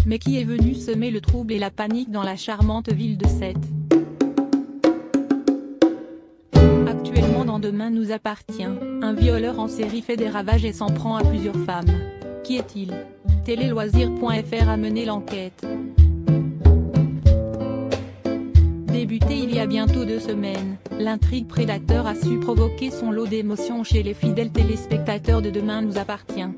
Mais qui est venu semer le trouble et la panique dans la charmante ville de Sète? Actuellement dans Demain nous appartient, un violeur en série fait des ravages et s'en prend à plusieurs femmes. Qui est-il? Téléloisirs.fr a mené l'enquête. Débutée il y a bientôt 2 semaines, l'intrigue Prédateur a su provoquer son lot d'émotions chez les fidèles téléspectateurs de Demain nous appartient.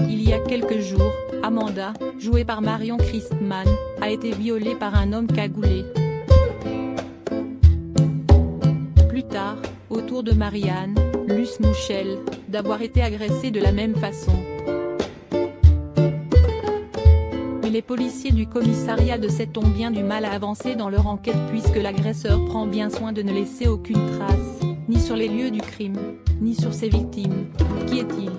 Il y a quelques jours, Amanda, jouée par Marion Christman, a été violée par un homme cagoulé. Plus tard, au tour de Marianne, Luce Mouchel, d'avoir été agressée de la même façon. Mais les policiers du commissariat de Sète ont bien du mal à avancer dans leur enquête puisque l'agresseur prend bien soin de ne laisser aucune trace, ni sur les lieux du crime, ni sur ses victimes. Qui est-il?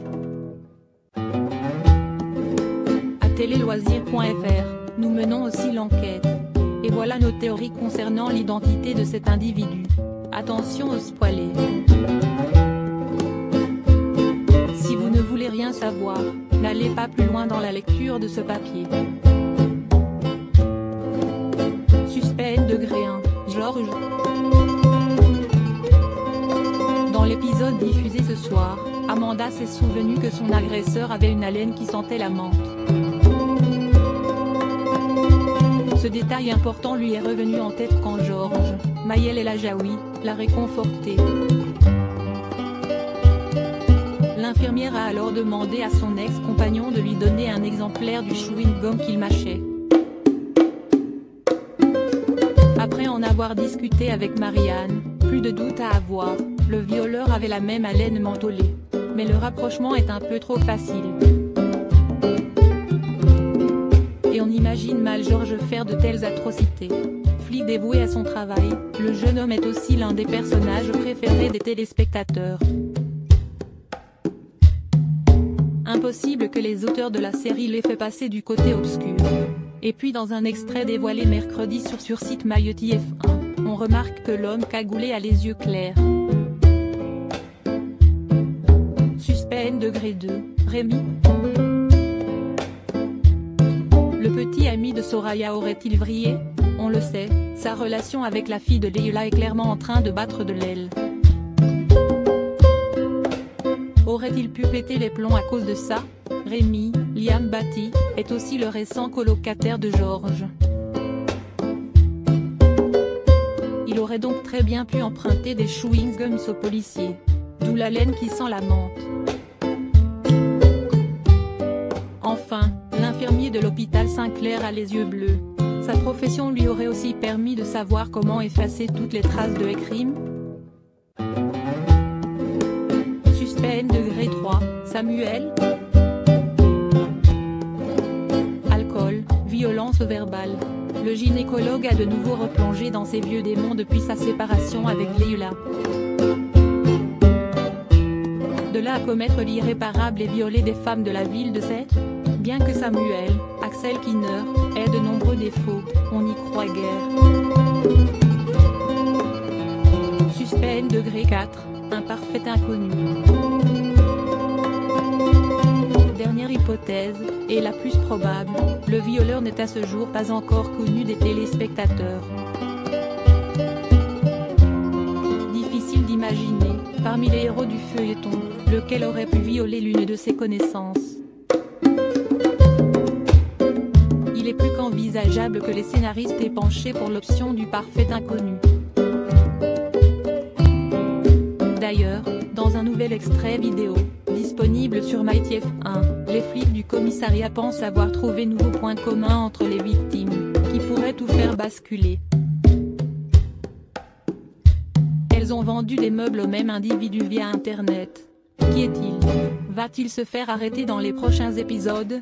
À téléloisirs.fr, nous menons aussi l'enquête. Et voilà nos théories concernant l'identité de cet individu. Attention aux spoilers. Si vous ne voulez rien savoir, n'allez pas plus loin dans la lecture de ce papier. Suspense degré 1, Georges. Dans l'épisode diffusé ce soir, Amanda s'est souvenue que son agresseur avait une haleine qui sentait la menthe. Ce détail important lui est revenu en tête quand Georges, Maëlle El Ajaoui, l'a réconforté. L'infirmière a alors demandé à son ex-compagnon de lui donner un exemplaire du chewing-gum qu'il mâchait. Après en avoir discuté avec Marianne, plus de doute à avoir, le violeur avait la même haleine mentholée. Mais le rapprochement est un peu trop facile. Et on imagine mal Georges faire de telles atrocités. Flic dévoué à son travail, le jeune homme est aussi l'un des personnages préférés des téléspectateurs. Impossible que les auteurs de la série l'aient fait passer du côté obscur. Et puis dans un extrait dévoilé mercredi sur site Mayotte F1, on remarque que l'homme cagoulé a les yeux clairs. Suspense degré 2, Rémi. Le petit ami de Soraya aurait-il vrillé? On le sait, sa relation avec la fille de Leila est clairement en train de battre de l'aile. Aurait-il pu péter les plombs à cause de ça? Rémi, Liam Batty, est aussi le récent colocataire de Georges. Il aurait donc très bien pu emprunter des chewing-gums aux policiers. D'où la laine qui sent la menthe. Enfin, l'infirmier de l'hôpital Saint-Clair a les yeux bleus. Sa profession lui aurait aussi permis de savoir comment effacer toutes les traces de crime. Suspense degré 3, Samuel. Alcool, violence verbale. Le gynécologue a de nouveau replongé dans ses vieux démons depuis sa séparation avec Leila. De là à commettre l'irréparable et violer des femmes de la ville de Sète. Bien que Samuel, Axel Kinner, ait de nombreux défauts, on n'y croit guère. Suspense degré 4, un parfait inconnu. Dernière hypothèse, et la plus probable, le violeur n'est à ce jour pas encore connu des téléspectateurs. Difficile d'imaginer, parmi les héros du feuilleton, lequel aurait pu violer l'une de ses connaissances. Il est plus qu'envisageable que les scénaristes aient penché pour l'option du parfait inconnu. D'ailleurs, dans un nouvel extrait vidéo, disponible sur MyTF1, les flics du commissariat pensent avoir trouvé nouveau point commun entre les victimes, qui pourrait tout faire basculer. Elles ont vendu des meubles au même individu via Internet. Qui est-il? Va-t-il se faire arrêter dans les prochains épisodes?